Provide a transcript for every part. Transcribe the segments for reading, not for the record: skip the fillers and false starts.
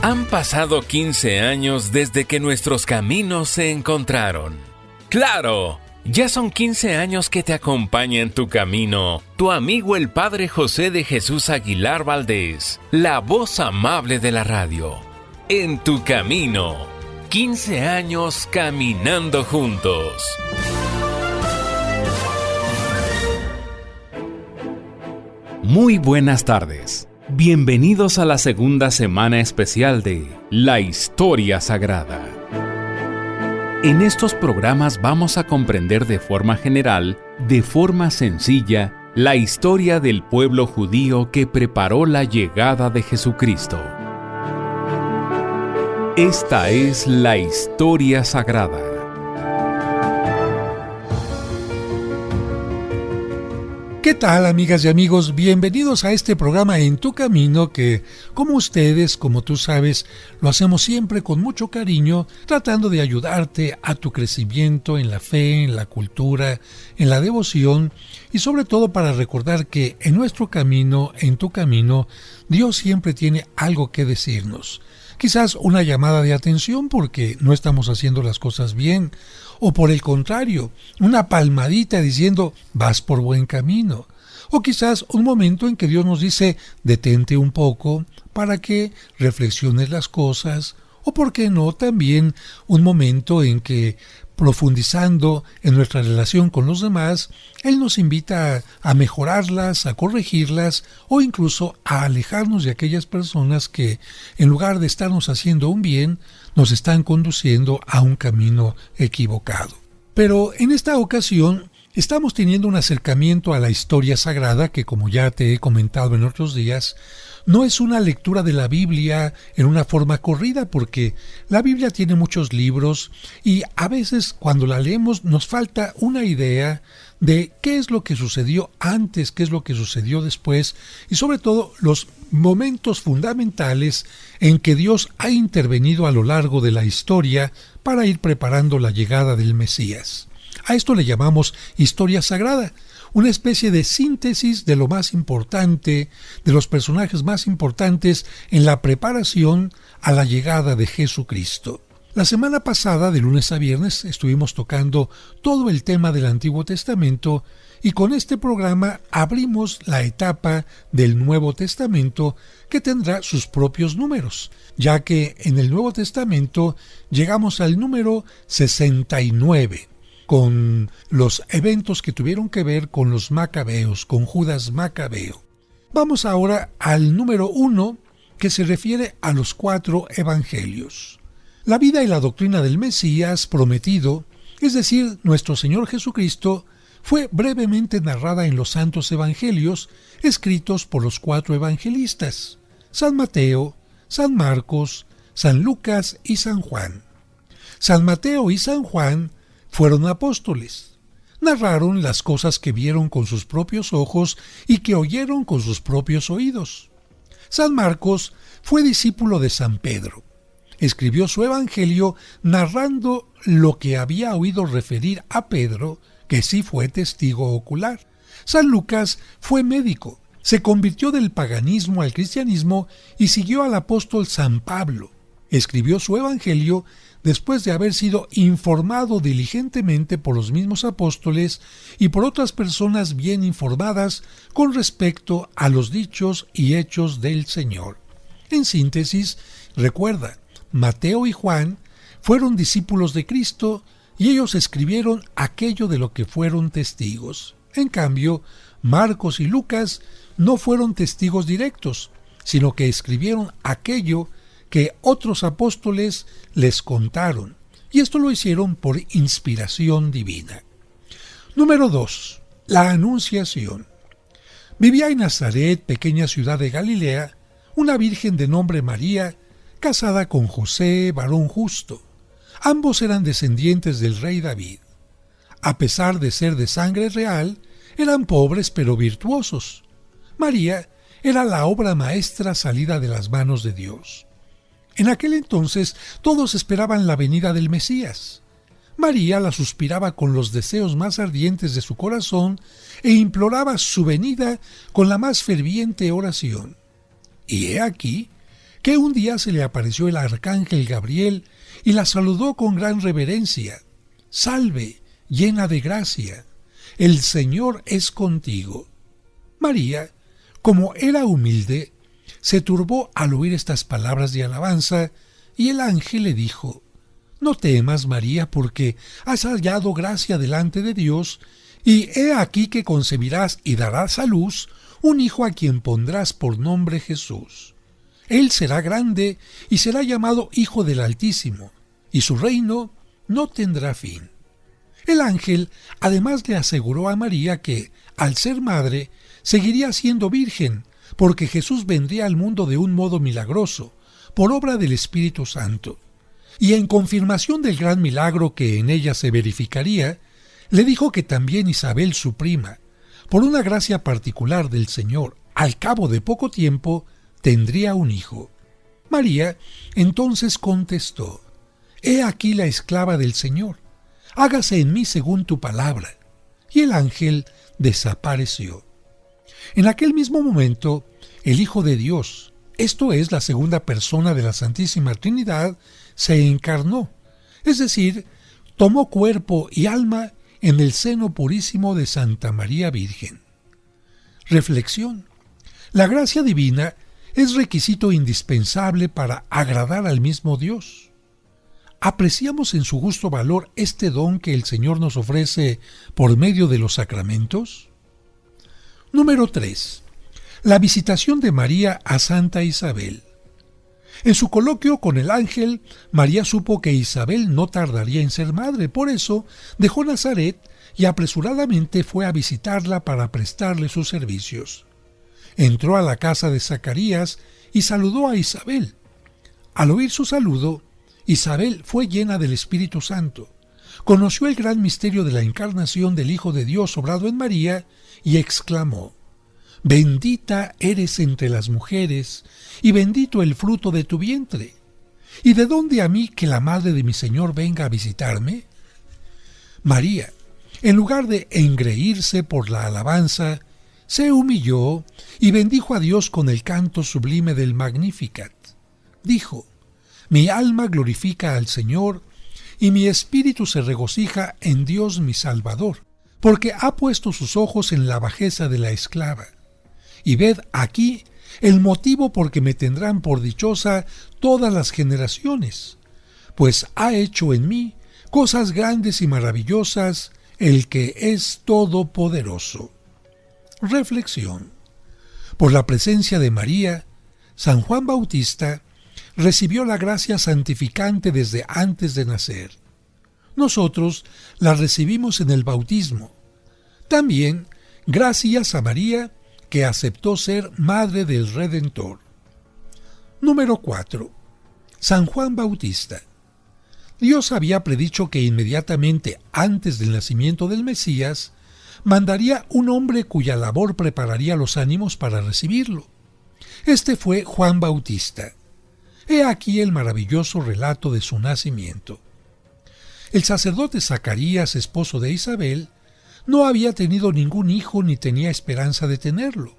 Han pasado 15 años desde que nuestros caminos se encontraron. ¡Claro! Ya son 15 años que te acompaña en tu camino tu amigo el Padre José de Jesús Aguilar Valdés, la voz amable de la radio. En tu camino, 15 años caminando juntos. Muy buenas tardes. Bienvenidos a la segunda semana especial de La Historia Sagrada. En estos programas vamos a comprender de forma general, de forma sencilla, la historia del pueblo judío que preparó la llegada de Jesucristo. Esta es la Historia Sagrada. ¿Qué tal, amigas y amigos? Bienvenidos a este programa En tu Camino que, como ustedes, como tú sabes, lo hacemos siempre con mucho cariño, tratando de ayudarte a tu crecimiento en la fe, en la cultura, en la devoción y sobre todo para recordar que en nuestro camino, en tu camino, Dios siempre tiene algo que decirnos. Quizás una llamada de atención porque no estamos haciendo las cosas bien, o por el contrario, una palmadita diciendo vas por buen camino, o quizás un momento en que Dios nos dice detente un poco para que reflexiones las cosas, o por qué no también un momento en que profundizando en nuestra relación con los demás, Él nos invita a mejorarlas, a corregirlas o incluso a alejarnos de aquellas personas que, en lugar de estarnos haciendo un bien, nos están conduciendo a un camino equivocado. Pero en esta ocasión estamos teniendo un acercamiento a la historia sagrada que, como ya te he comentado en otros días, no es una lectura de la Biblia en una forma corrida porque la Biblia tiene muchos libros y a veces cuando la leemos nos falta una idea de qué es lo que sucedió antes, qué es lo que sucedió después y sobre todo los momentos fundamentales en que Dios ha intervenido a lo largo de la historia para ir preparando la llegada del Mesías. A esto le llamamos historia sagrada, una especie de síntesis de lo más importante, de los personajes más importantes en la preparación a la llegada de Jesucristo. La semana pasada, de lunes a viernes, estuvimos tocando todo el tema del Antiguo Testamento y con este programa abrimos la etapa del Nuevo Testamento que tendrá sus propios números, ya que en el Nuevo Testamento llegamos al número 69. Con los eventos que tuvieron que ver con los macabeos, con Judas Macabeo. Vamos ahora al número 1, que se refiere a los 4 evangelios. La vida y la doctrina del Mesías prometido, es decir, nuestro Señor Jesucristo, fue brevemente narrada en los santos evangelios, escritos por los 4 evangelistas, San Mateo, San Marcos, San Lucas y San Juan. San Mateo y San Juan fueron apóstoles. Narraron las cosas que vieron con sus propios ojos y que oyeron con sus propios oídos. San Marcos fue discípulo de San Pedro. Escribió su evangelio narrando lo que había oído referir a Pedro, que sí fue testigo ocular. San Lucas fue médico. Se convirtió del paganismo al cristianismo y siguió al apóstol San Pablo. Escribió su evangelio después de haber sido informado diligentemente por los mismos apóstoles y por otras personas bien informadas con respecto a los dichos y hechos del Señor. En síntesis, recuerda, Mateo y Juan fueron discípulos de Cristo y ellos escribieron aquello de lo que fueron testigos. En cambio, Marcos y Lucas no fueron testigos directos, sino que escribieron aquello que otros apóstoles les contaron, y esto lo hicieron por inspiración divina. Número 2. La Anunciación. Vivía en Nazaret, pequeña ciudad de Galilea, una virgen de nombre María, casada con José, varón justo. Ambos eran descendientes del rey David. A pesar de ser de sangre real, eran pobres pero virtuosos. María era la obra maestra salida de las manos de Dios. En aquel entonces todos esperaban la venida del Mesías. María la suspiraba con los deseos más ardientes de su corazón e imploraba su venida con la más ferviente oración. Y he aquí que un día se le apareció el arcángel Gabriel y la saludó con gran reverencia. «Salve, llena de gracia, el Señor es contigo». María, como era humilde, se turbó al oír estas palabras de alabanza, y el ángel le dijo: «No temas, María, porque has hallado gracia delante de Dios, y he aquí que concebirás y darás a luz un hijo a quien pondrás por nombre Jesús. Él será grande y será llamado Hijo del Altísimo, y su reino no tendrá fin». El ángel además le aseguró a María que, al ser madre, seguiría siendo virgen, porque Jesús vendría al mundo de un modo milagroso, por obra del Espíritu Santo. Y en confirmación del gran milagro que en ella se verificaría, le dijo que también Isabel, su prima, por una gracia particular del Señor, al cabo de poco tiempo, tendría un hijo. María entonces contestó: «He aquí la esclava del Señor, hágase en mí según tu palabra». Y el ángel desapareció. En aquel mismo momento, el Hijo de Dios, esto es, la segunda persona de la Santísima Trinidad, se encarnó, es decir, tomó cuerpo y alma en el seno purísimo de Santa María Virgen. Reflexión. La gracia divina es requisito indispensable para agradar al mismo Dios. ¿Apreciamos en su justo valor este don que el Señor nos ofrece por medio de los sacramentos? Número 3. La visitación de María a Santa Isabel. En su coloquio con el ángel, María supo que Isabel no tardaría en ser madre, por eso dejó Nazaret y apresuradamente fue a visitarla para prestarle sus servicios. Entró a la casa de Zacarías y saludó a Isabel. Al oír su saludo, Isabel fue llena del Espíritu Santo, conoció el gran misterio de la encarnación del Hijo de Dios obrado en María y exclamó: «Bendita eres entre las mujeres, y bendito el fruto de tu vientre. ¿Y de dónde a mí que la madre de mi Señor venga a visitarme?». María, en lugar de engreírse por la alabanza, se humilló y bendijo a Dios con el canto sublime del Magnificat. Dijo: «Mi alma glorifica al Señor, y mi espíritu se regocija en Dios mi Salvador, porque ha puesto sus ojos en la bajeza de la esclava. Y ved aquí el motivo por que me tendrán por dichosa todas las generaciones, pues ha hecho en mí cosas grandes y maravillosas el que es todopoderoso». Reflexión. Por la presencia de María, San Juan Bautista recibió la gracia santificante desde antes de nacer. Nosotros la recibimos en el bautismo. También gracias a María, que aceptó ser madre del Redentor. Número 4. San Juan Bautista. Dios había predicho que inmediatamente antes del nacimiento del Mesías mandaría un hombre cuya labor prepararía los ánimos para recibirlo. Este fue Juan Bautista. He aquí el maravilloso relato de su nacimiento. El sacerdote Zacarías, esposo de Isabel, no había tenido ningún hijo ni tenía esperanza de tenerlo.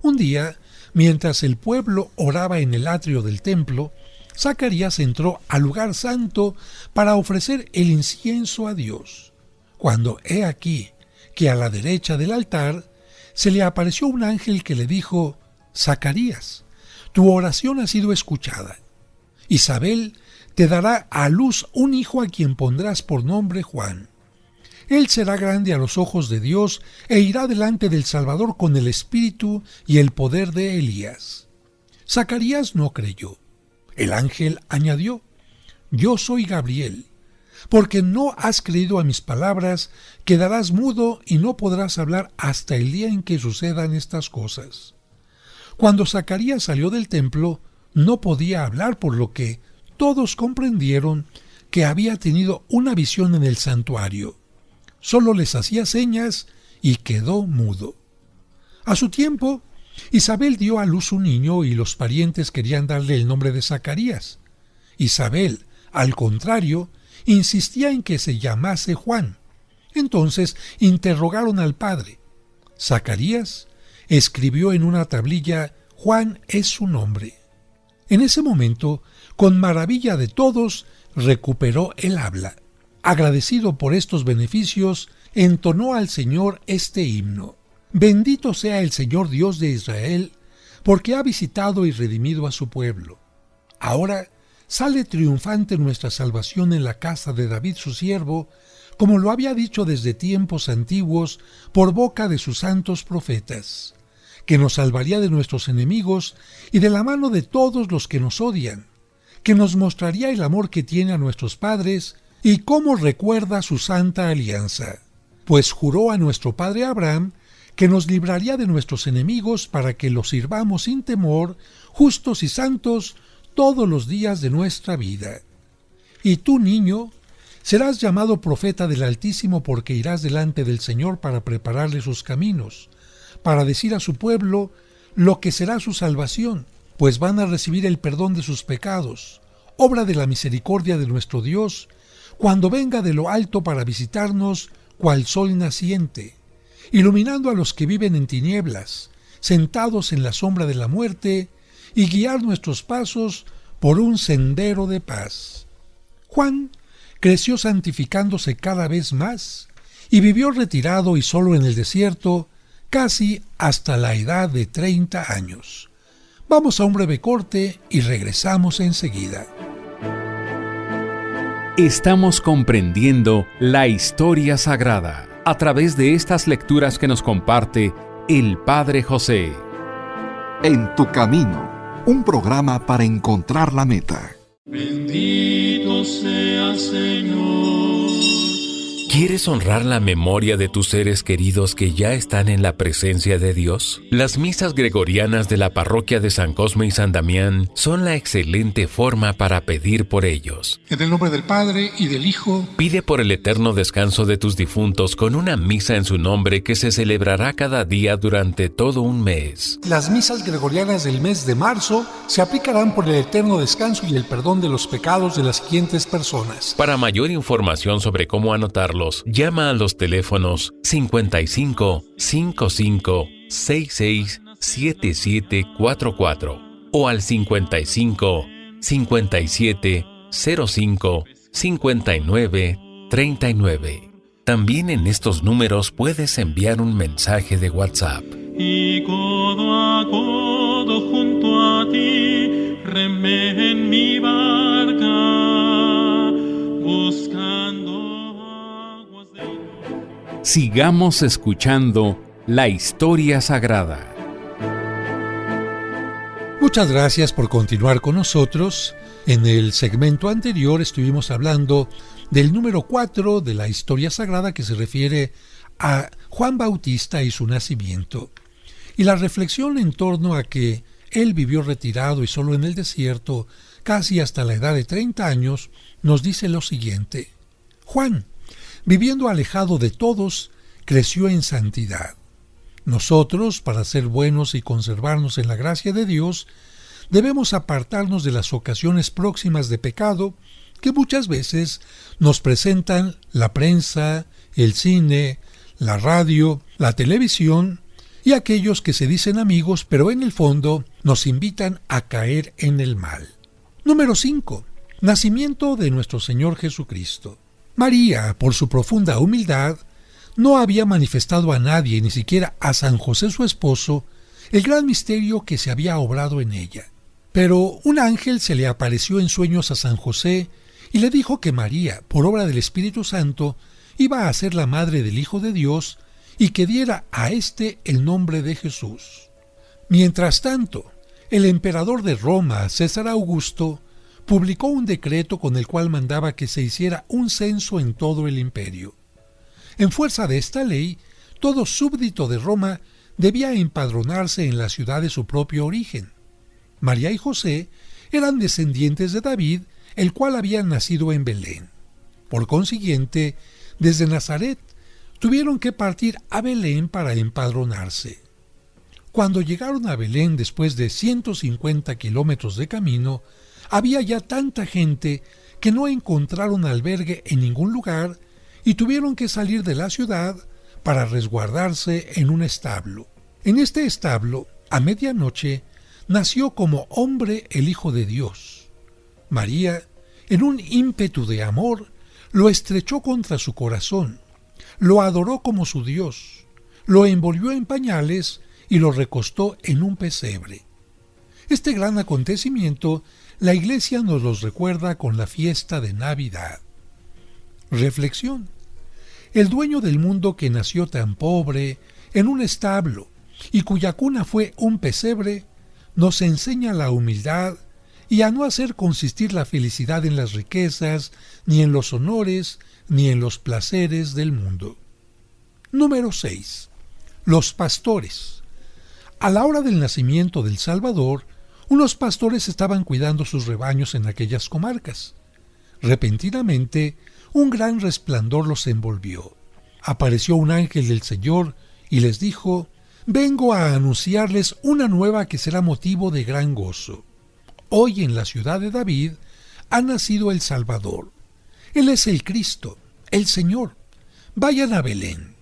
Un día, mientras el pueblo oraba en el atrio del templo, Zacarías entró al lugar santo para ofrecer el incienso a Dios, cuando he aquí que a la derecha del altar se le apareció un ángel que le dijo: «Zacarías, tu oración ha sido escuchada. Isabel te dará a luz un hijo a quien pondrás por nombre Juan. Él será grande a los ojos de Dios e irá delante del Salvador con el espíritu y el poder de Elías». Zacarías no creyó. El ángel añadió: «Yo soy Gabriel. Porque no has creído a mis palabras, quedarás mudo y no podrás hablar hasta el día en que sucedan estas cosas». Cuando Zacarías salió del templo, no podía hablar, por lo que todos comprendieron que había tenido una visión en el santuario. Solo les hacía señas y quedó mudo. A su tiempo, Isabel dio a luz un niño y los parientes querían darle el nombre de Zacarías. Isabel, al contrario, insistía en que se llamase Juan. Entonces interrogaron al padre. Zacarías escribió en una tablilla: «Juan es su nombre». En ese momento, con maravilla de todos, recuperó el habla. Agradecido por estos beneficios, entonó al Señor este himno: Bendito sea el Señor Dios de Israel, porque ha visitado y redimido a su pueblo. Ahora sale triunfante nuestra salvación en la casa de David su siervo, como lo había dicho desde tiempos antiguos por boca de sus santos profetas, que nos salvaría de nuestros enemigos y de la mano de todos los que nos odian, que nos mostraría el amor que tiene a nuestros padres y cómo recuerda su santa alianza, pues juró a nuestro padre Abraham que nos libraría de nuestros enemigos para que los sirvamos sin temor, justos y santos, todos los días de nuestra vida. Y tú, niño, serás llamado profeta del Altísimo, porque irás delante del Señor para prepararle sus caminos, para decir a su pueblo lo que será su salvación, pues van a recibir el perdón de sus pecados, obra de la misericordia de nuestro Dios, cuando venga de lo alto para visitarnos cual sol naciente, iluminando a los que viven en tinieblas, sentados en la sombra de la muerte, y guiar nuestros pasos por un sendero de paz. Juan creció santificándose cada vez más, y vivió retirado y solo en el desierto, casi hasta la edad de 30 años. Vamos a un breve corte y regresamos enseguida. Estamos comprendiendo la historia sagrada a través de estas lecturas que nos comparte el Padre José. En tu camino, un programa para encontrar la meta. Bendito sea, Señor. ¿Quieres honrar la memoria de tus seres queridos que ya están en la presencia de Dios? Las misas gregorianas de la parroquia de San Cosme y San Damián son la excelente forma para pedir por ellos. En el nombre del Padre, y del Hijo. Pide por el eterno descanso de tus difuntos con una misa en su nombre que se celebrará cada día durante todo un mes. Las misas gregorianas del mes de marzo se aplicarán por el eterno descanso y el perdón de los pecados de las siguientes personas. Para mayor información sobre cómo anotarlos, llama a los teléfonos 55 55 66 7744 o al 55 57 05 59 39. También en estos números puedes enviar un mensaje de WhatsApp. Y codo a codo junto a ti, remé en mi barca, buscando aguas de... Sigamos escuchando la historia sagrada. Muchas gracias por continuar con nosotros. En el segmento anterior estuvimos hablando del número 4 de la historia sagrada, que se refiere a Juan Bautista y su nacimiento. Y la reflexión en torno a que él vivió retirado y solo en el desierto casi hasta la edad de 30 años, nos dice lo siguiente: Juan, viviendo alejado de todos, creció en santidad. Nosotros, para ser buenos y conservarnos en la gracia de Dios, debemos apartarnos de las ocasiones próximas de pecado que muchas veces nos presentan la prensa, el cine, la radio, la televisión y aquellos que se dicen amigos, pero en el fondo nos invitan a caer en el mal. Número 5. Nacimiento de nuestro Señor Jesucristo. María, por su profunda humildad, no había manifestado a nadie, ni siquiera a San José su esposo, el gran misterio que se había obrado en ella. Pero un ángel se le apareció en sueños a San José y le dijo que María, por obra del Espíritu Santo, iba a ser la madre del Hijo de Dios y que diera a éste el nombre de Jesús. Mientras tanto, el emperador de Roma, César Augusto, publicó un decreto con el cual mandaba que se hiciera un censo en todo el imperio. En fuerza de esta ley, todo súbdito de Roma debía empadronarse en la ciudad de su propio origen. María y José eran descendientes de David, el cual había nacido en Belén. Por consiguiente, desde Nazaret tuvieron que partir a Belén para empadronarse. Cuando llegaron a Belén después de 150 kilómetros de camino, había ya tanta gente que no encontraron albergue en ningún lugar y tuvieron que salir de la ciudad para resguardarse en un establo. En este establo, a medianoche, nació como hombre el Hijo de Dios. María, en un ímpetu de amor, lo estrechó contra su corazón, lo adoró como su Dios, lo envolvió en pañales y lo recostó en un pesebre. Este gran acontecimiento la Iglesia nos los recuerda con la fiesta de Navidad. Reflexión. El dueño del mundo que nació tan pobre, en un establo, y cuya cuna fue un pesebre, nos enseña la humildad y a no hacer consistir la felicidad en las riquezas, ni en los honores, ni en los placeres del mundo. Número 6. Los pastores. A la hora del nacimiento del Salvador, unos pastores estaban cuidando sus rebaños en aquellas comarcas. Repentinamente, un gran resplandor los envolvió. Apareció un ángel del Señor y les dijo: «Vengo a anunciarles una nueva que será motivo de gran gozo. Hoy en la ciudad de David ha nacido el Salvador. Él es el Cristo, el Señor. Vayan a Belén.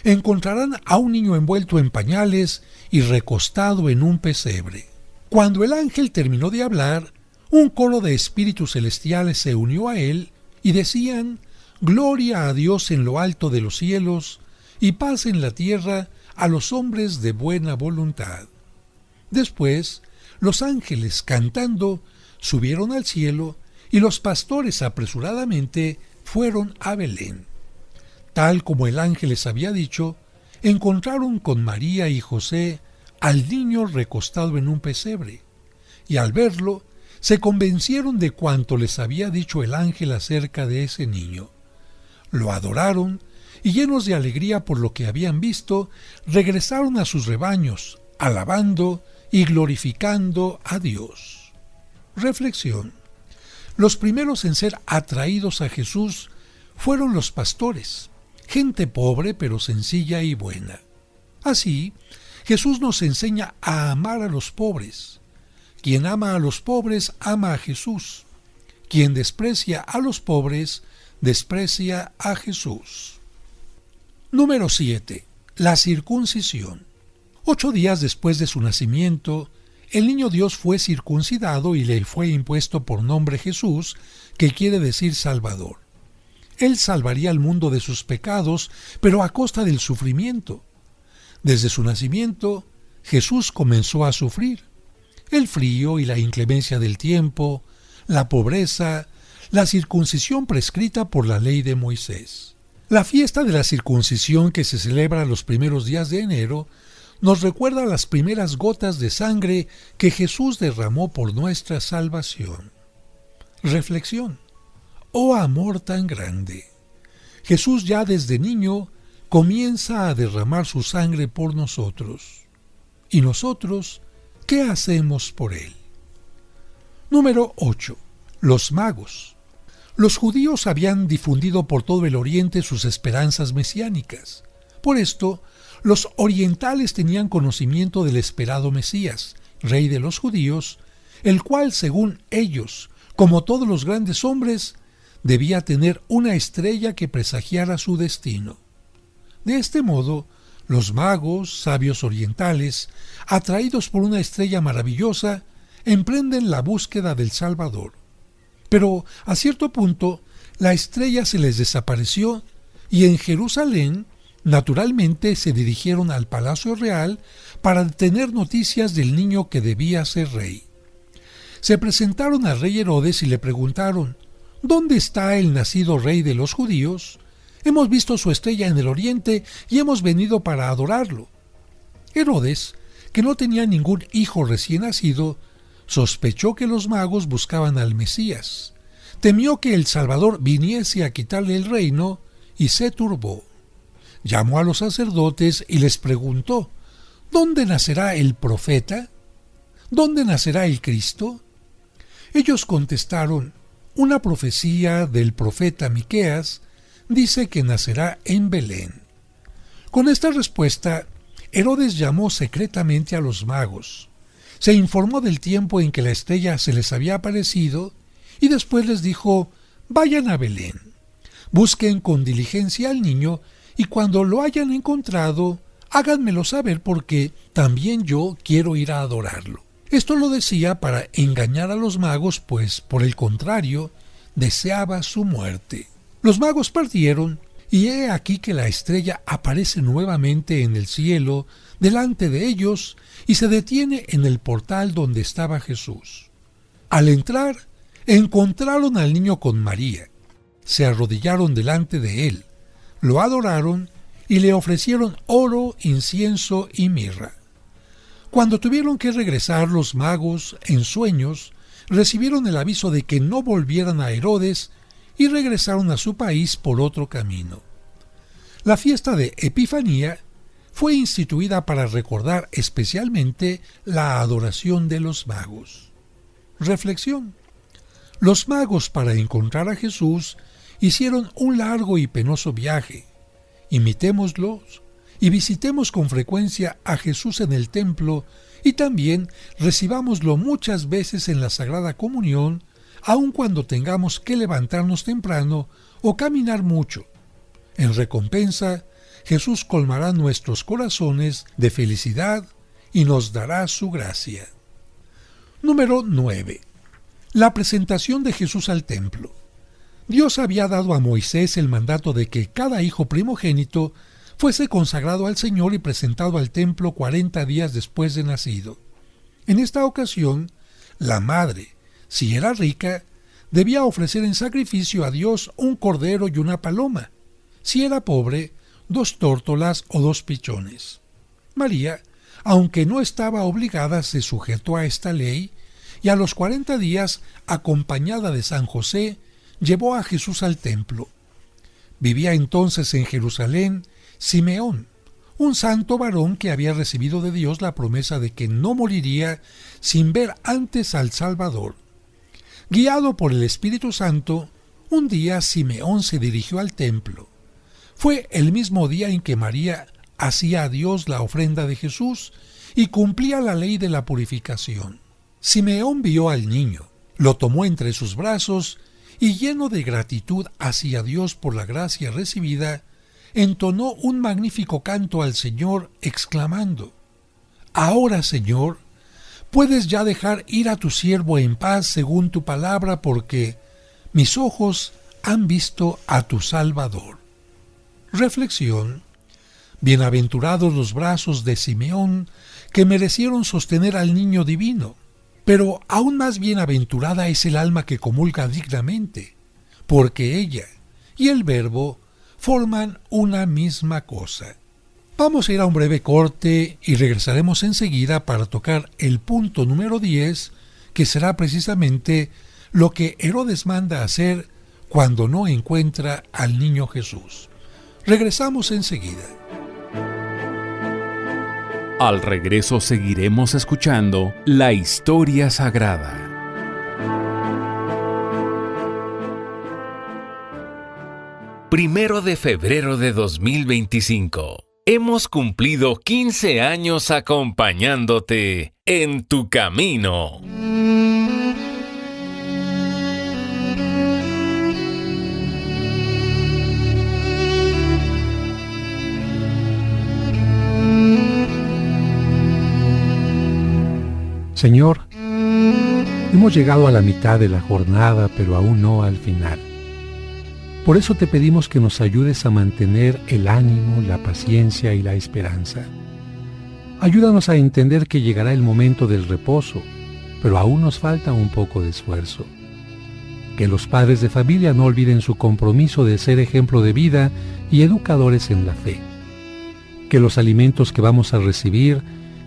Encontrarán a un niño envuelto en pañales y recostado en un pesebre». Cuando el ángel terminó de hablar, un coro de espíritus celestiales se unió a él y decían: «Gloria a Dios en lo alto de los cielos y paz en la tierra a los hombres de buena voluntad». Después, los ángeles, cantando, subieron al cielo y los pastores apresuradamente fueron a Belén. Tal como el ángel les había dicho, encontraron con María y José al niño recostado en un pesebre, y al verlo, se convencieron de cuanto les había dicho el ángel acerca de ese niño. Lo adoraron, y llenos de alegría por lo que habían visto, regresaron a sus rebaños, alabando y glorificando a Dios. Reflexión. Los primeros en ser atraídos a Jesús fueron los pastores, gente pobre pero sencilla y buena. Así, Jesús nos enseña a amar a los pobres. Quien ama a los pobres ama a Jesús. Quien desprecia a los pobres desprecia a Jesús. Número 7. La circuncisión. 8 días después de su nacimiento, el niño Dios fue circuncidado y le fue impuesto por nombre Jesús, que quiere decir Salvador. Él salvaría al mundo de sus pecados, pero a costa del sufrimiento. Desde su nacimiento, Jesús comenzó a sufrir. El frío y la inclemencia del tiempo, la pobreza, la circuncisión prescrita por la ley de Moisés. La fiesta de la circuncisión, que se celebra los primeros días de enero, nos recuerda las primeras gotas de sangre que Jesús derramó por nuestra salvación. Reflexión. ¡Oh amor tan grande! Jesús ya desde niño comienza a derramar su sangre por nosotros. ¿Y nosotros qué hacemos por él? Número 8. Los magos. Los judíos habían difundido por todo el oriente sus esperanzas mesiánicas. Por esto, los orientales tenían conocimiento del esperado Mesías, rey de los judíos, el cual, según ellos, como todos los grandes hombres, debía tener una estrella que presagiara su destino. De este modo, los magos, sabios orientales, atraídos por una estrella maravillosa, emprenden la búsqueda del Salvador. Pero, a cierto punto, la estrella se les desapareció y en Jerusalén, naturalmente, se dirigieron al Palacio Real para tener noticias del niño que debía ser rey. Se presentaron al rey Herodes y le preguntaron: ¿dónde está el nacido rey de los judíos? Hemos visto su estrella en el oriente y hemos venido para adorarlo. Herodes, que no tenía ningún hijo recién nacido, sospechó que los magos buscaban al Mesías. Temió que el Salvador viniese a quitarle el reino y se turbó. Llamó a los sacerdotes y les preguntó: ¿dónde nacerá el profeta? ¿Dónde nacerá el Cristo? Ellos contestaron: una profecía del profeta Miqueas dice que nacerá en Belén. Con esta respuesta, Herodes llamó secretamente a los magos. Se informó del tiempo en que la estrella se les había aparecido y después les dijo: vayan a Belén, busquen con diligencia al niño y cuando lo hayan encontrado, háganmelo saber porque también yo quiero ir a adorarlo. Esto lo decía para engañar a los magos, pues, por el contrario, deseaba su muerte. Los magos partieron, y he aquí que la estrella aparece nuevamente en el cielo delante de ellos y se detiene en el portal donde estaba Jesús. Al entrar, encontraron al niño con María. Se arrodillaron delante de él, lo adoraron y le ofrecieron oro, incienso y mirra. Cuando tuvieron que regresar los magos, en sueños, recibieron el aviso de que no volvieran a Herodes y regresaron a su país por otro camino. La fiesta de Epifanía fue instituida para recordar especialmente la adoración de los magos. Reflexión. Los magos, para encontrar a Jesús, hicieron un largo y penoso viaje. Imitémoslos y visitemos con frecuencia a Jesús en el templo y también recibámoslo muchas veces en la Sagrada Comunión, aun cuando tengamos que levantarnos temprano o caminar mucho. En recompensa, Jesús colmará nuestros corazones de felicidad y nos dará su gracia. Número 9. La presentación de Jesús al templo. Dios había dado a Moisés el mandato de que cada hijo primogénito fuese consagrado al Señor y presentado al templo 40 días después de nacido. En esta ocasión, la madre, si era rica, debía ofrecer en sacrificio a Dios un cordero y una paloma. Si era pobre, 2 tórtolas o 2 pichones. María, aunque no estaba obligada, se sujetó a esta ley y a los 40 días, acompañada de San José, llevó a Jesús al templo. Vivía entonces en Jerusalén Simeón, un santo varón que había recibido de Dios la promesa de que no moriría sin ver antes al Salvador. Guiado por el Espíritu Santo, un día Simeón se dirigió al templo. Fue el mismo día en que María hacía a Dios la ofrenda de Jesús y cumplía la ley de la purificación. Simeón vio al niño, lo tomó entre sus brazos y, lleno de gratitud hacia Dios por la gracia recibida, entonó un magnífico canto al Señor, exclamando: «Ahora, Señor, puedes ya dejar ir a tu siervo en paz según tu palabra, porque mis ojos han visto a tu Salvador». Reflexión. Bienaventurados los brazos de Simeón, que merecieron sostener al niño divino, pero aún más bienaventurada es el alma que comulga dignamente, porque ella y el Verbo forman una misma cosa. Vamos a ir a un breve corte y regresaremos enseguida para tocar el punto número 10, que será precisamente lo que Herodes manda hacer cuando no encuentra al niño Jesús. Regresamos enseguida. Al regreso seguiremos escuchando la historia sagrada. Primero de febrero de 2025. Hemos cumplido 15 años acompañándote en tu camino. Señor, hemos llegado a la mitad de la jornada, pero aún no al final. Por eso te pedimos que nos ayudes a mantener el ánimo, la paciencia y la esperanza. Ayúdanos a entender que llegará el momento del reposo, pero aún nos falta un poco de esfuerzo. Que los padres de familia no olviden su compromiso de ser ejemplo de vida y educadores en la fe. Que los alimentos que vamos a recibir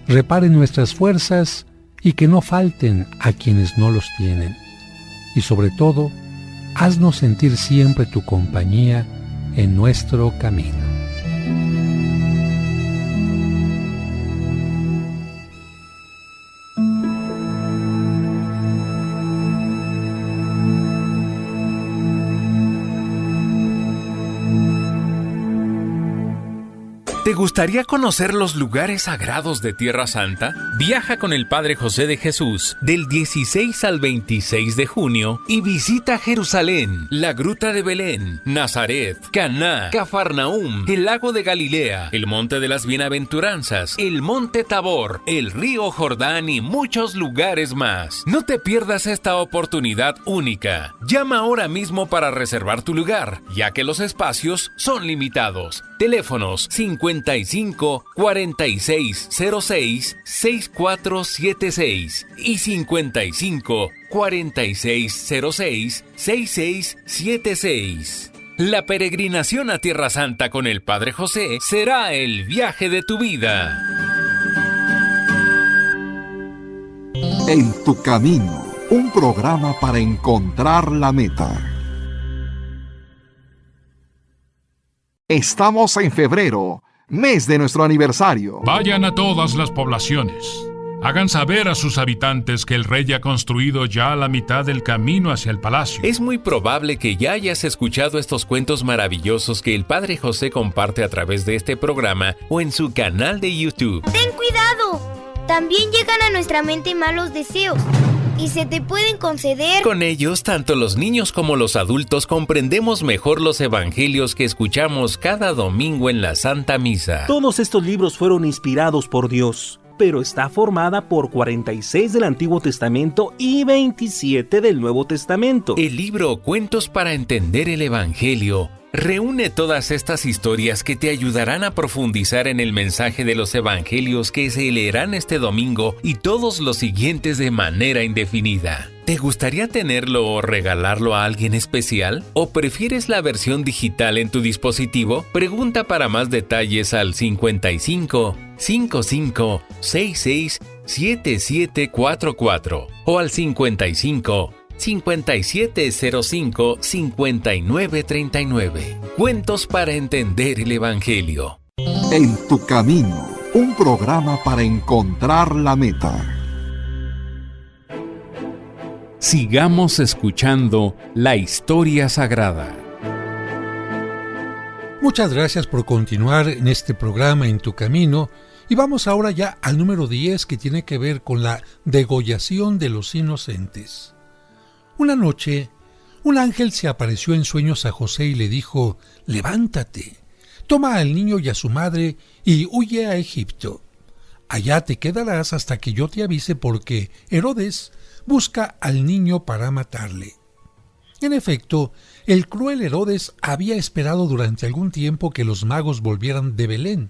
reparen nuestras fuerzas y que no falten a quienes no los tienen. Y sobre todo, haznos sentir siempre tu compañía en nuestro camino. Te ¿Te gustaría conocer los lugares sagrados de Tierra Santa? Viaja con el Padre José de Jesús del 16 al 26 de junio y visita Jerusalén, la Gruta de Belén, Nazaret, Caná, Cafarnaúm, el Lago de Galilea, el Monte de las Bienaventuranzas, el Monte Tabor, el Río Jordán y muchos lugares más. No te pierdas esta oportunidad única. Llama ahora mismo para reservar tu lugar, ya que los espacios son limitados. Teléfonos 55 46 06 6476 y 55 46 06 6676. La peregrinación a Tierra Santa con el Padre José será el viaje de tu vida. En tu camino, un programa para encontrar la meta. Estamos en febrero, mes de nuestro aniversario. Vayan a todas las poblaciones. Hagan saber a sus habitantes que el rey ha construido ya la mitad del camino hacia el palacio. Es muy probable que ya hayas escuchado estos cuentos maravillosos que el Padre José comparte a través de este programa o en su canal de YouTube. ¡Ten cuidado! También llegan a nuestra mente malos deseos y se te pueden conceder. Con ellos, tanto los niños como los adultos comprendemos mejor los evangelios que escuchamos cada domingo en la Santa Misa. Todos estos libros fueron inspirados por Dios, pero está formada por 46 del Antiguo Testamento y 27 del Nuevo Testamento. El libro Cuentos para entender el Evangelio reúne todas estas historias que te ayudarán a profundizar en el mensaje de los evangelios que se leerán este domingo y todos los siguientes de manera indefinida. ¿Te gustaría tenerlo o regalarlo a alguien especial? ¿O prefieres la versión digital en tu dispositivo? Pregunta para más detalles al 55 55 66 7744 o al 55 5705 5939. Cuentos para entender el Evangelio. En tu camino, un programa para encontrar la meta. Sigamos escuchando la historia sagrada. Muchas gracias por continuar en este programa En tu camino. Y vamos ahora ya al número 10, que tiene que ver con la degollación de los inocentes. Una noche, un ángel se apareció en sueños a José y le dijo: «Levántate, toma al niño y a su madre y huye a Egipto. Allá te quedarás hasta que yo te avise, porque Herodes busca al niño para matarle». En efecto, el cruel Herodes había esperado durante algún tiempo que los magos volvieran de Belén,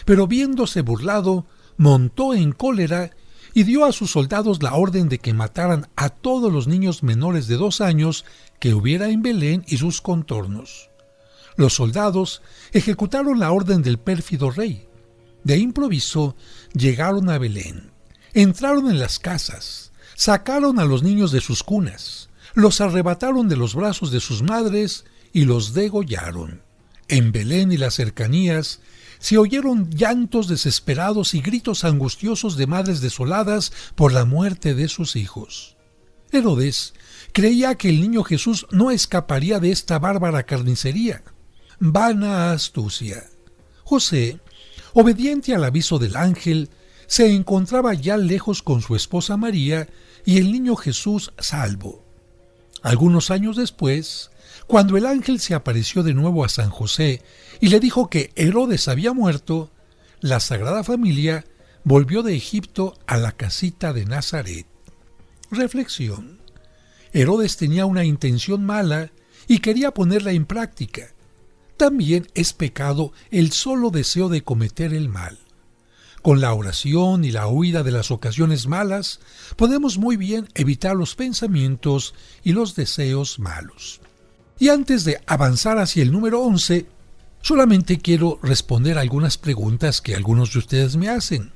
pero viéndose burlado, montó en cólera y dio a sus soldados la orden de que mataran a todos los niños menores de 2 años que hubiera en Belén y sus contornos. Los soldados ejecutaron la orden del pérfido rey. De improviso llegaron a Belén, entraron en las casas, sacaron a los niños de sus cunas, los arrebataron de los brazos de sus madres y los degollaron. En Belén y las cercanías se oyeron llantos desesperados y gritos angustiosos de madres desoladas por la muerte de sus hijos. Herodes creía que el niño Jesús no escaparía de esta bárbara carnicería. Vana astucia. José, obediente al aviso del ángel, se encontraba ya lejos con su esposa María y el niño Jesús salvo. Algunos años después, cuando el ángel se apareció de nuevo a San José y le dijo que Herodes había muerto, la Sagrada Familia volvió de Egipto a la casita de Nazaret. Reflexión. Herodes tenía una intención mala y quería ponerla en práctica. También es pecado el solo deseo de cometer el mal. Con la oración y la huida de las ocasiones malas, podemos muy bien evitar los pensamientos y los deseos malos. Y antes de avanzar hacia el número 11, solamente quiero responder algunas preguntas que algunos de ustedes me hacen.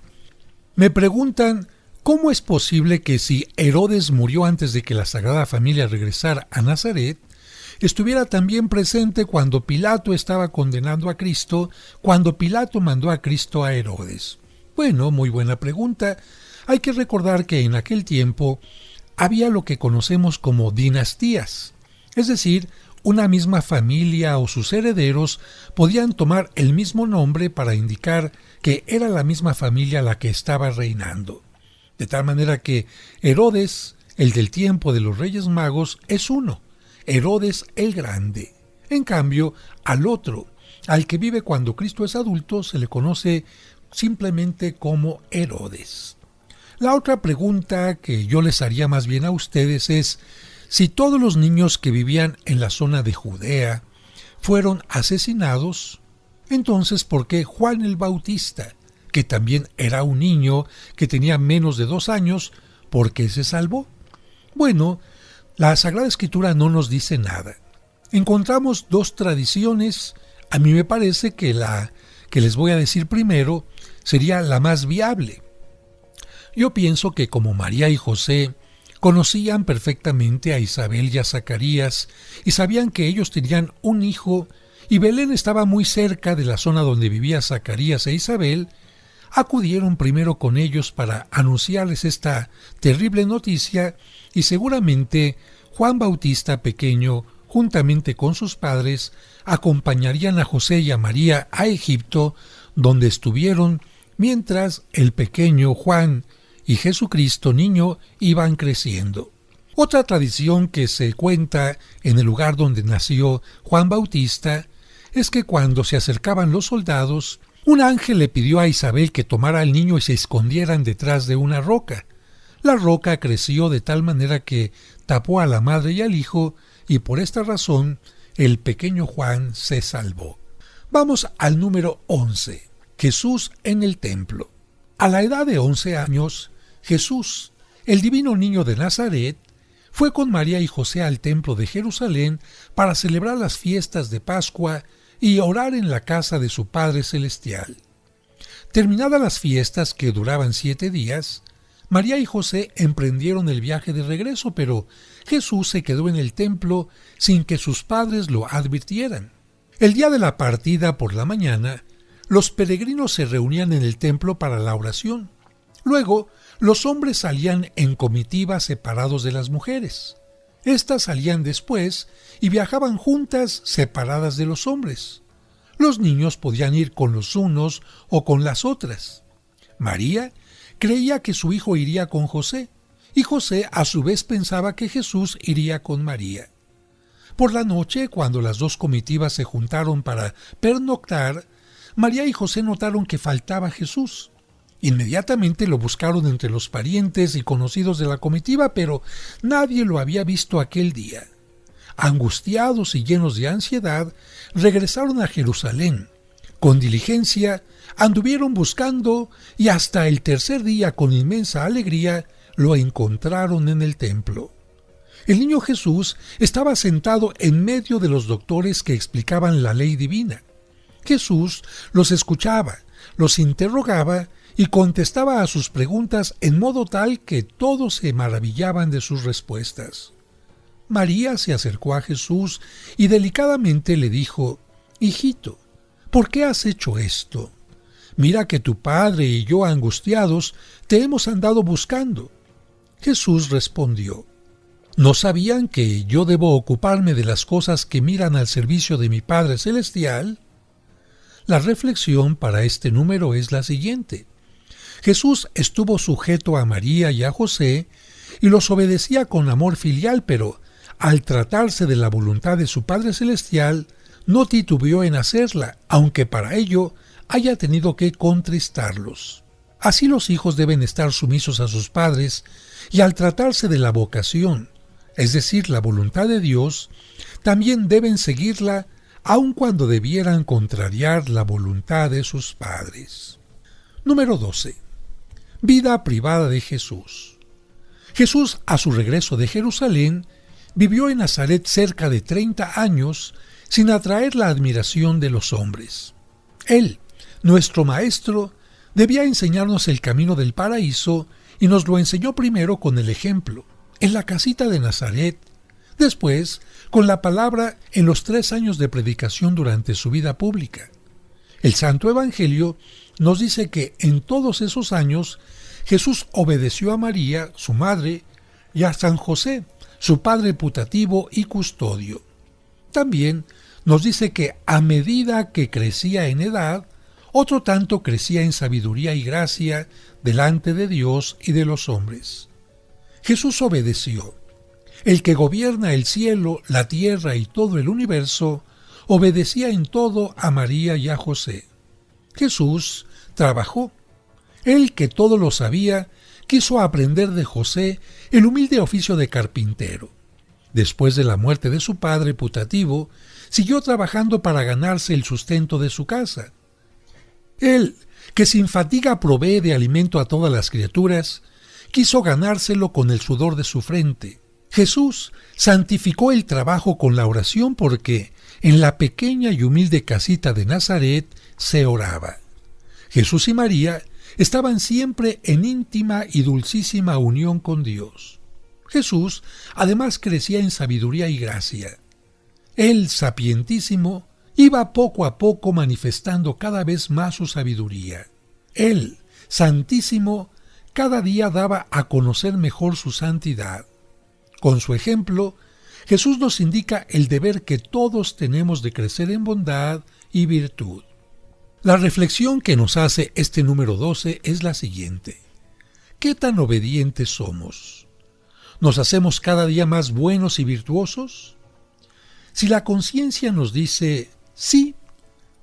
Me preguntan, ¿cómo es posible que si Herodes murió antes de que la Sagrada Familia regresara a Nazaret, estuviera también presente cuando Pilato estaba condenando a Cristo, cuando Pilato mandó a Cristo a Herodes? Bueno, muy buena pregunta. Hay que recordar que en aquel tiempo había lo que conocemos como dinastías, es decir, una misma familia o sus herederos podían tomar el mismo nombre para indicar que era la misma familia la que estaba reinando. De tal manera que Herodes, el del tiempo de los Reyes Magos, es uno, Herodes el Grande. En cambio, al otro, al que vive cuando Cristo es adulto, se le conoce simplemente como Herodes. La otra pregunta que yo les haría más bien a ustedes es: si todos los niños que vivían en la zona de Judea fueron asesinados, entonces ¿por qué Juan el Bautista, que también era un niño que tenía menos de 2 años, por qué se salvó? Bueno, la Sagrada Escritura no nos dice nada. Encontramos 2 tradiciones. A mí me parece que la que les voy a decir primero sería la más viable. Yo pienso que como María y José conocían perfectamente a Isabel y a Zacarías y sabían que ellos tenían un hijo y Belén estaba muy cerca de la zona donde vivía Zacarías e Isabel, acudieron primero con ellos para anunciarles esta terrible noticia y seguramente Juan Bautista pequeño, juntamente con sus padres, acompañarían a José y a María a Egipto, donde estuvieron mientras el pequeño Juan y Jesucristo niño iban creciendo. Otra tradición que se cuenta en el lugar donde nació Juan Bautista es que cuando se acercaban los soldados, un ángel le pidió a Isabel que tomara al niño y se escondieran detrás de una roca. La roca creció de tal manera que tapó a la madre y al hijo, y por esta razón el pequeño Juan se salvó. Vamos al número 11. Jesús en el templo. A la edad de 11 años, Jesús, el divino niño de Nazaret, fue con María y José al templo de Jerusalén para celebrar las fiestas de Pascua y orar en la casa de su Padre Celestial. Terminadas las fiestas, que duraban 7 días, María y José emprendieron el viaje de regreso, pero Jesús se quedó en el templo sin que sus padres lo advirtieran. El día de la partida por la mañana, los peregrinos se reunían en el templo para la oración. Luego, los hombres salían en comitiva separados de las mujeres. Estas salían después y viajaban juntas separadas de los hombres. Los niños podían ir con los unos o con las otras. María creía que su hijo iría con José, y José a su vez pensaba que Jesús iría con María. Por la noche, cuando las 2 comitivas se juntaron para pernoctar, María y José notaron que faltaba Jesús. Inmediatamente lo buscaron entre los parientes y conocidos de la comitiva, pero nadie lo había visto aquel día. Angustiados y llenos de ansiedad, regresaron a Jerusalén. Con diligencia anduvieron buscando y hasta el 3er día, con inmensa alegría, lo encontraron en el templo. El niño Jesús estaba sentado en medio de los doctores que explicaban la ley divina. Jesús los escuchaba, los interrogaba y contestaba a sus preguntas en modo tal que todos se maravillaban de sus respuestas. María se acercó a Jesús y delicadamente le dijo: «Hijito, ¿por qué has hecho esto? Mira que tu padre y yo, angustiados, te hemos andado buscando». Jesús respondió: ¿No sabían que yo debo ocuparme de las cosas que miran al servicio de mi Padre Celestial? La reflexión para este número es la siguiente. Jesús estuvo sujeto a María y a José y los obedecía con amor filial, pero al tratarse de la voluntad de su Padre Celestial, no titubeó en hacerla, aunque para ello haya tenido que contristarlos. Así los hijos deben estar sumisos a sus padres, y al tratarse de la vocación, es decir, la voluntad de Dios, también deben seguirla, aun cuando debieran contrariar la voluntad de sus padres. Número 12. Vida privada de Jesús. Jesús, a su regreso de Jerusalén, vivió en Nazaret cerca de 30 años sin atraer la admiración de los hombres. Él, nuestro Maestro, debía enseñarnos el camino del paraíso y nos lo enseñó primero con el ejemplo, en la casita de Nazaret, después con la palabra en los 3 años de predicación durante su vida pública. El Santo Evangelio nos dice que en todos esos años Jesús obedeció a María, su madre, y a San José, su padre putativo y custodio. También nos dice que a medida que crecía en edad, otro tanto crecía en sabiduría y gracia delante de Dios y de los hombres. Jesús obedeció. El que gobierna el cielo, la tierra y todo el universo, obedecía en todo a María y a José. Jesús trabajó. Él, que todo lo sabía, quiso aprender de José el humilde oficio de carpintero. Después de la muerte de su padre putativo, siguió trabajando para ganarse el sustento de su casa. Él, que sin fatiga provee de alimento a todas las criaturas, quiso ganárselo con el sudor de su frente. Jesús santificó el trabajo con la oración porque en la pequeña y humilde casita de Nazaret se oraba. Jesús y María estaban siempre en íntima y dulcísima unión con Dios. Jesús además crecía en sabiduría y gracia. Él, sapientísimo, iba poco a poco manifestando cada vez más su sabiduría. Él, santísimo, cada día daba a conocer mejor su santidad. Con su ejemplo, Jesús nos indica el deber que todos tenemos de crecer en bondad y virtud. La reflexión que nos hace este número 12 es la siguiente. ¿Qué tan obedientes somos? ¿Nos hacemos cada día más buenos y virtuosos? Si la conciencia nos dice sí,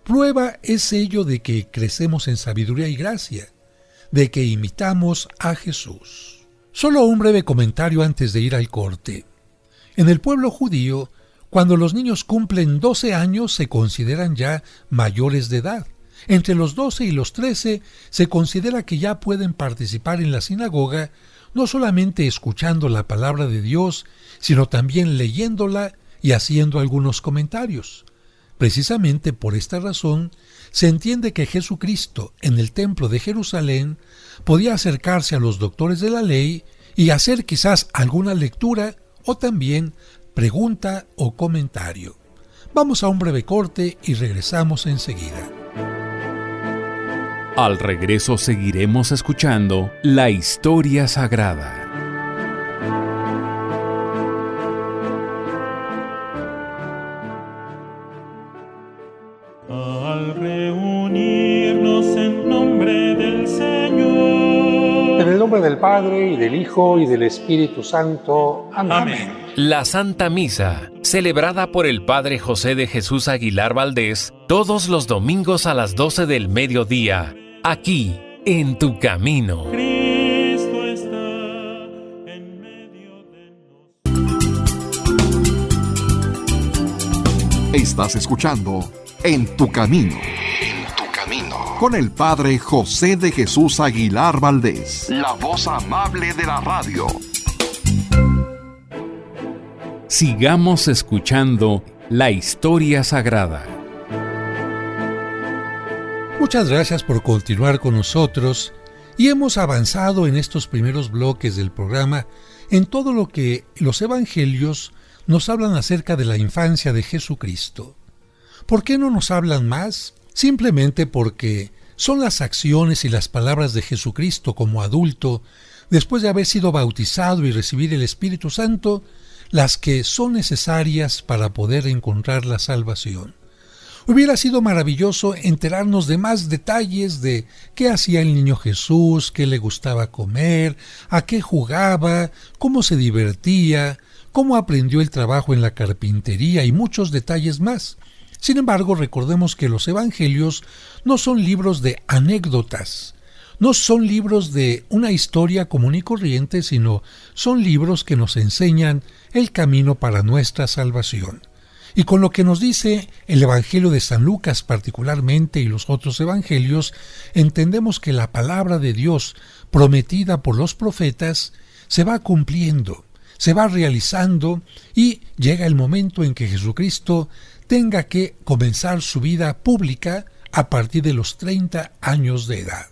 prueba es ello de que crecemos en sabiduría y gracia, de que imitamos a Jesús. Solo un breve comentario antes de ir al corte. En el pueblo judío, cuando los niños cumplen 12 años se consideran ya mayores de edad. Entre los 12 y los 13 se considera que ya pueden participar en la sinagoga, no solamente escuchando la palabra de Dios, sino también leyéndola y haciendo algunos comentarios. Precisamente por esta razón, se entiende que Jesucristo, en el templo de Jerusalén, podía acercarse a los doctores de la ley y hacer quizás alguna lectura o también pregunta o comentario. Vamos a un breve corte y regresamos enseguida. Al regreso seguiremos escuchando la historia sagrada. Al reunirnos en nombre del Señor. En el nombre del Padre, y del Hijo, y del Espíritu Santo. Amén. La Santa Misa, celebrada por el Padre José de Jesús Aguilar Valdés, todos los domingos a las 12 del mediodía, aquí, en Tu Camino. Cristo está en medio de nosotros. Estás escuchando En Tu Camino. Con el Padre José de Jesús Aguilar Valdés, la voz amable de la radio. Sigamos escuchando la historia sagrada. Muchas gracias por continuar con nosotros y hemos avanzado en estos primeros bloques del programa en todo lo que los evangelios nos hablan acerca de la infancia de Jesucristo. ¿Por qué no nos hablan más? Simplemente porque son las acciones y las palabras de Jesucristo como adulto, después de haber sido bautizado y recibir el Espíritu Santo, las que son necesarias para poder encontrar la salvación. Hubiera sido maravilloso enterarnos de más detalles de qué hacía el niño Jesús, qué le gustaba comer, a qué jugaba, cómo se divertía, cómo aprendió el trabajo en la carpintería y muchos detalles más. Sin embargo, recordemos que los evangelios no son libros de anécdotas, no son libros de una historia común y corriente, sino son libros que nos enseñan el camino para nuestra salvación. Y con lo que nos dice el Evangelio de San Lucas particularmente y los otros evangelios, entendemos que la palabra de Dios prometida por los profetas se va cumpliendo, se va realizando y llega el momento en que Jesucristo tenga que comenzar su vida pública a partir de los 30 años de edad.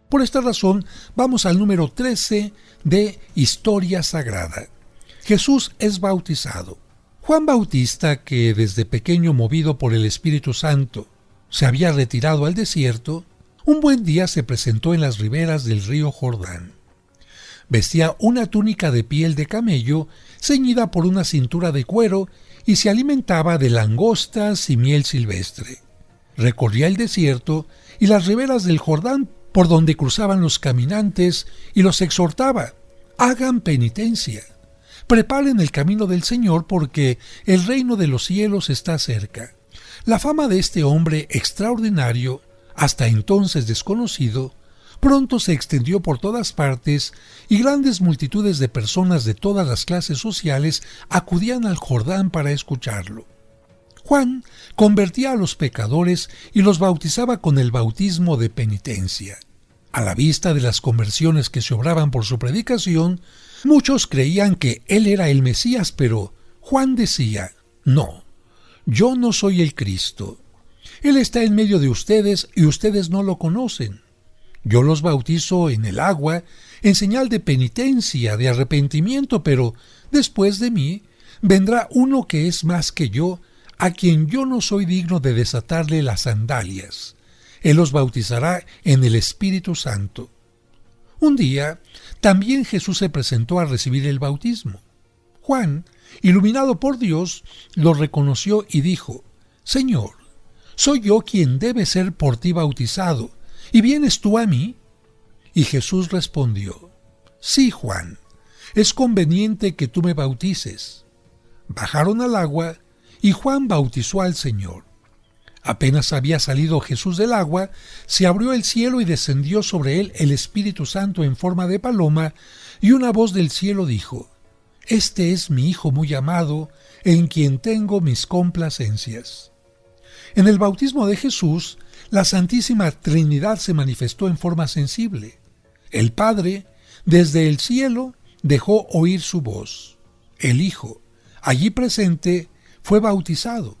Por esta razón, vamos al número 13 de Historia Sagrada. Jesús es bautizado. Juan Bautista, que desde pequeño movido por el Espíritu Santo se había retirado al desierto, un buen día se presentó en las riberas del río Jordán. Vestía una túnica de piel de camello, ceñida por una cintura de cuero, y se alimentaba de langostas y miel silvestre. Recorría el desierto y las riberas del Jordán por donde cruzaban los caminantes, y los exhortaba: hagan penitencia, preparen el camino del Señor, porque el reino de los cielos está cerca. La fama de este hombre extraordinario, hasta entonces desconocido, pronto se extendió por todas partes, y grandes multitudes de personas de todas las clases sociales acudían al Jordán para escucharlo. Juan convertía a los pecadores y los bautizaba con el bautismo de penitencia. A la vista de las conversiones que se obraban por su predicación, muchos creían que él era el Mesías, pero Juan decía: no, yo no soy el Cristo. Él está en medio de ustedes y ustedes no lo conocen. Yo los bautizo en el agua, en señal de penitencia, de arrepentimiento, pero después de mí vendrá uno que es más que yo, a quien yo no soy digno de desatarle las sandalias. Él los bautizará en el Espíritu Santo. Un día, también Jesús se presentó a recibir el bautismo. Juan, iluminado por Dios, lo reconoció y dijo: Señor, ¿soy yo quien debe ser por ti bautizado, y vienes tú a mí? Y Jesús respondió: Sí, Juan, es conveniente que tú me bautices. Bajaron al agua, y Juan bautizó al Señor. Apenas había salido Jesús del agua, se abrió el cielo y descendió sobre él el Espíritu Santo en forma de paloma, y una voz del cielo dijo: Este es mi Hijo muy amado, en quien tengo mis complacencias. En el bautismo de Jesús, la Santísima Trinidad se manifestó en forma sensible. El Padre, desde el cielo, dejó oír su voz. El Hijo, allí presente, fue bautizado.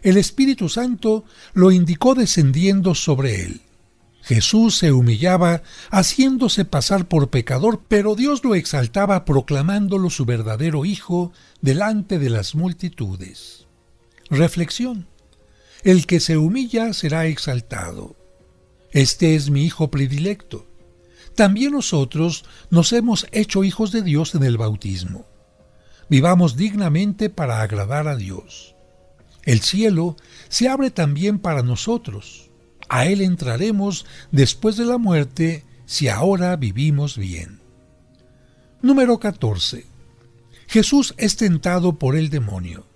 El Espíritu Santo lo indicó descendiendo sobre él. Jesús se humillaba haciéndose pasar por pecador, pero Dios lo exaltaba proclamándolo su verdadero Hijo delante de las multitudes. Reflexión: el que se humilla será exaltado. Este es mi Hijo predilecto. También nosotros nos hemos hecho hijos de Dios en el bautismo. Vivamos dignamente para agradar a Dios. El cielo se abre también para nosotros. A él entraremos después de la muerte si ahora vivimos bien. Número 14. Jesús es tentado por el demonio.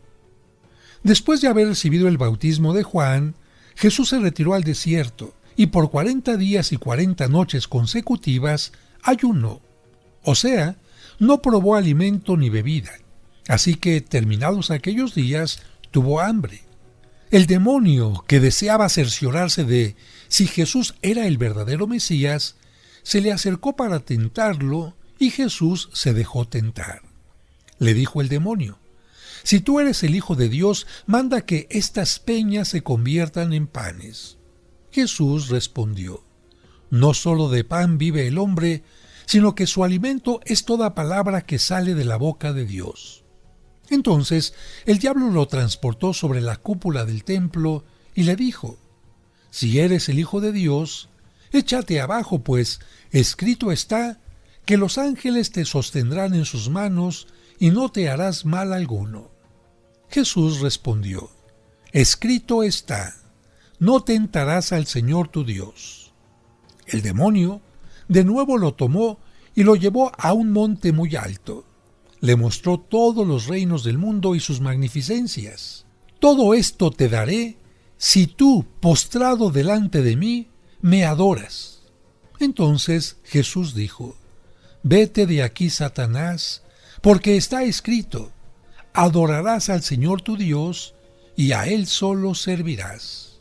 Después de haber recibido el bautismo de Juan, Jesús se retiró al desierto y por 40 días y 40 noches consecutivas ayunó. O sea, no probó alimento ni bebida. Así que, terminados aquellos días, tuvo hambre. El demonio, que deseaba cerciorarse de si Jesús era el verdadero Mesías, se le acercó para tentarlo, y Jesús se dejó tentar. Le dijo el demonio: Si tú eres el Hijo de Dios, manda que estas peñas se conviertan en panes. Jesús respondió: No solo de pan vive el hombre, sino que su alimento es toda palabra que sale de la boca de Dios. Entonces el diablo lo transportó sobre la cúpula del templo y le dijo: Si eres el Hijo de Dios, échate abajo, pues escrito está que los ángeles te sostendrán en sus manos y no te harás mal alguno. Jesús respondió: Escrito está, no tentarás al Señor tu Dios. El demonio de nuevo lo tomó y lo llevó a un monte muy alto. Le mostró todos los reinos del mundo y sus magnificencias. Todo esto te daré si tú, postrado delante de mí, me adoras. Entonces Jesús dijo: Vete de aquí, Satanás, porque está escrito: Adorarás al Señor tu Dios, y a Él solo servirás.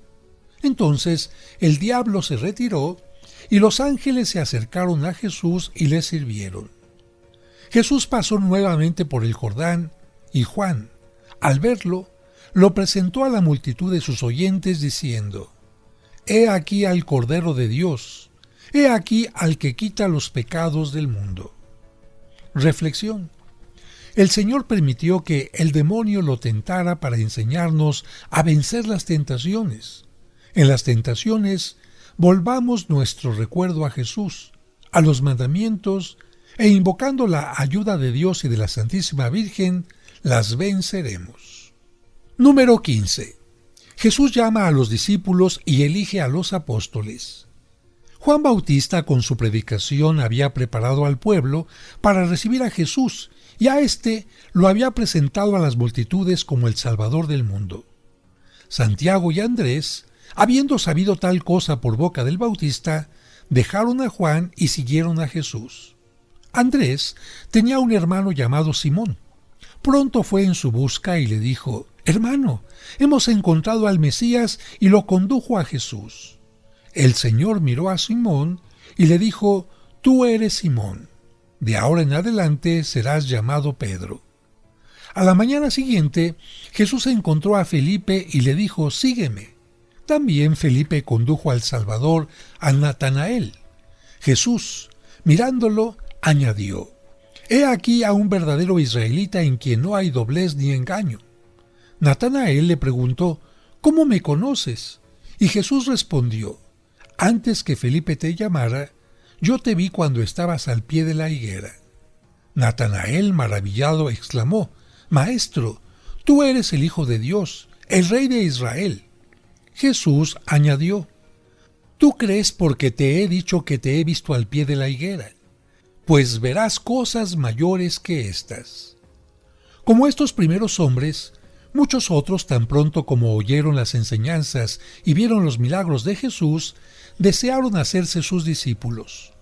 Entonces el diablo se retiró, y los ángeles se acercaron a Jesús y le sirvieron. Jesús pasó nuevamente por el Jordán, y Juan, al verlo, lo presentó a la multitud de sus oyentes diciendo: He aquí al Cordero de Dios, he aquí al que quita los pecados del mundo. Reflexión: el Señor permitió que el demonio lo tentara para enseñarnos a vencer las tentaciones. En las tentaciones, volvamos nuestro recuerdo a Jesús, a los mandamientos, e invocando la ayuda de Dios y de la Santísima Virgen, las venceremos. Número 15. Jesús llama a los discípulos y elige a los apóstoles. Juan Bautista con su predicación había preparado al pueblo para recibir a Jesús y a éste lo había presentado a las multitudes como el Salvador del mundo. Santiago y Andrés, habiendo sabido tal cosa por boca del Bautista, dejaron a Juan y siguieron a Jesús. Andrés tenía un hermano llamado Simón. Pronto fue en su busca y le dijo: «Hermano, hemos encontrado al Mesías», y lo condujo a Jesús. El Señor miró a Simón y le dijo: «Tú eres Simón, de ahora en adelante serás llamado Pedro». A la mañana siguiente, Jesús encontró a Felipe y le dijo: «Sígueme». También Felipe condujo al Salvador a Natanael. Jesús, mirándolo, añadió: «He aquí a un verdadero israelita en quien no hay doblez ni engaño». Natanael le preguntó: «¿Cómo me conoces?». Y Jesús respondió: «Antes que Felipe te llamara, yo te vi cuando estabas al pie de la higuera». Natanael, maravillado, exclamó: «Maestro, tú eres el Hijo de Dios, el Rey de Israel». Jesús añadió: «Tú crees porque te he dicho que te he visto al pie de la higuera, pues verás cosas mayores que estas». Como estos primeros hombres, muchos otros, tan pronto como oyeron las enseñanzas y vieron los milagros de Jesús, desearon hacerse sus discípulos.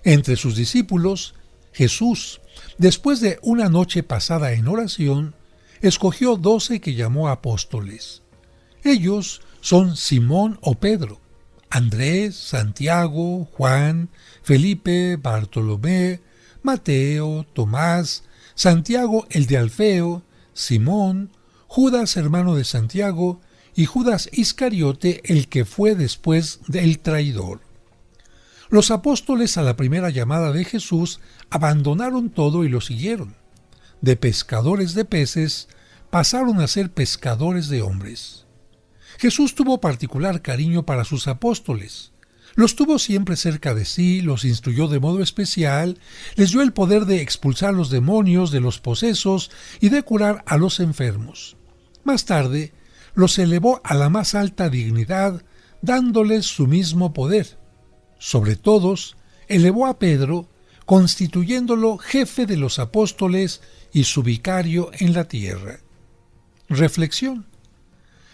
Entre sus discípulos, Jesús, después de una noche pasada en oración, escogió 12 que llamó apóstoles. Ellos son Simón o Pedro, Andrés, Santiago, Juan, Felipe, Bartolomé, Mateo, Tomás, Santiago el de Alfeo, Simón, Judas hermano de Santiago y Judas Iscariote, el que fue después del traidor. Los apóstoles, a la primera llamada de Jesús, abandonaron todo y lo siguieron. De pescadores de peces pasaron a ser pescadores de hombres. Jesús tuvo particular cariño para sus apóstoles. Los tuvo siempre cerca de sí, los instruyó de modo especial, les dio el poder de expulsar los demonios de los posesos y de curar a los enfermos. Más tarde, los elevó a la más alta dignidad, dándoles su mismo poder. Sobre todos, elevó a Pedro, constituyéndolo jefe de los apóstoles y su vicario en la tierra. Reflexión.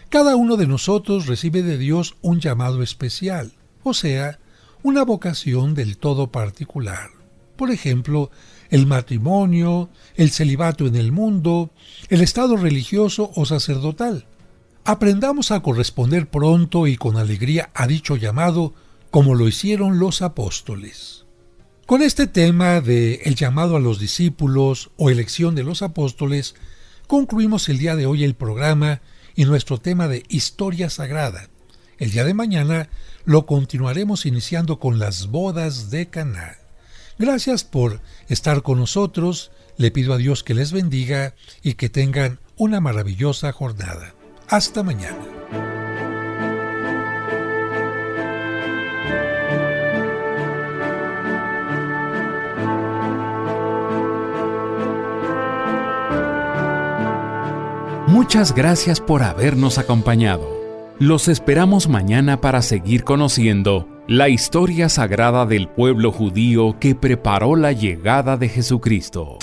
Cada uno de nosotros recibe de Dios un llamado especial, o sea, una vocación del todo particular. Por ejemplo, el matrimonio, el celibato en el mundo, el estado religioso o sacerdotal. Aprendamos a corresponder pronto y con alegría a dicho llamado, como lo hicieron los apóstoles. Con este tema de el llamado a los discípulos o elección de los apóstoles, concluimos el día de hoy el programa y nuestro tema de historia sagrada. El día de mañana lo continuaremos iniciando con las bodas de Caná. Gracias por estar con nosotros. Le pido a Dios que les bendiga y que tengan una maravillosa jornada. Hasta mañana. Muchas gracias por habernos acompañado. Los esperamos mañana para seguir conociendo la historia sagrada del pueblo judío que preparó la llegada de Jesucristo.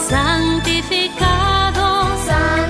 Santificado sea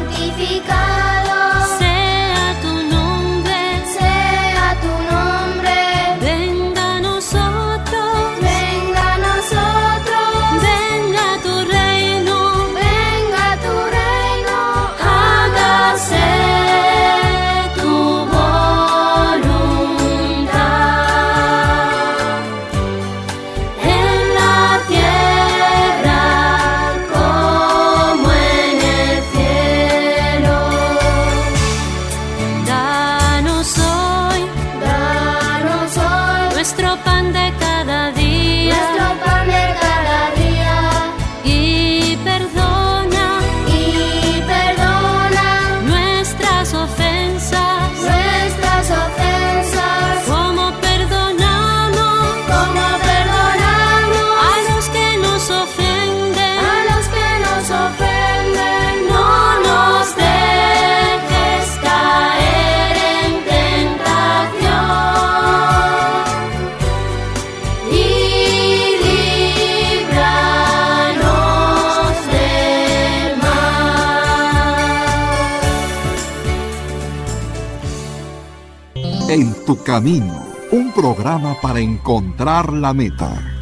En tu camino, un programa para encontrar la meta.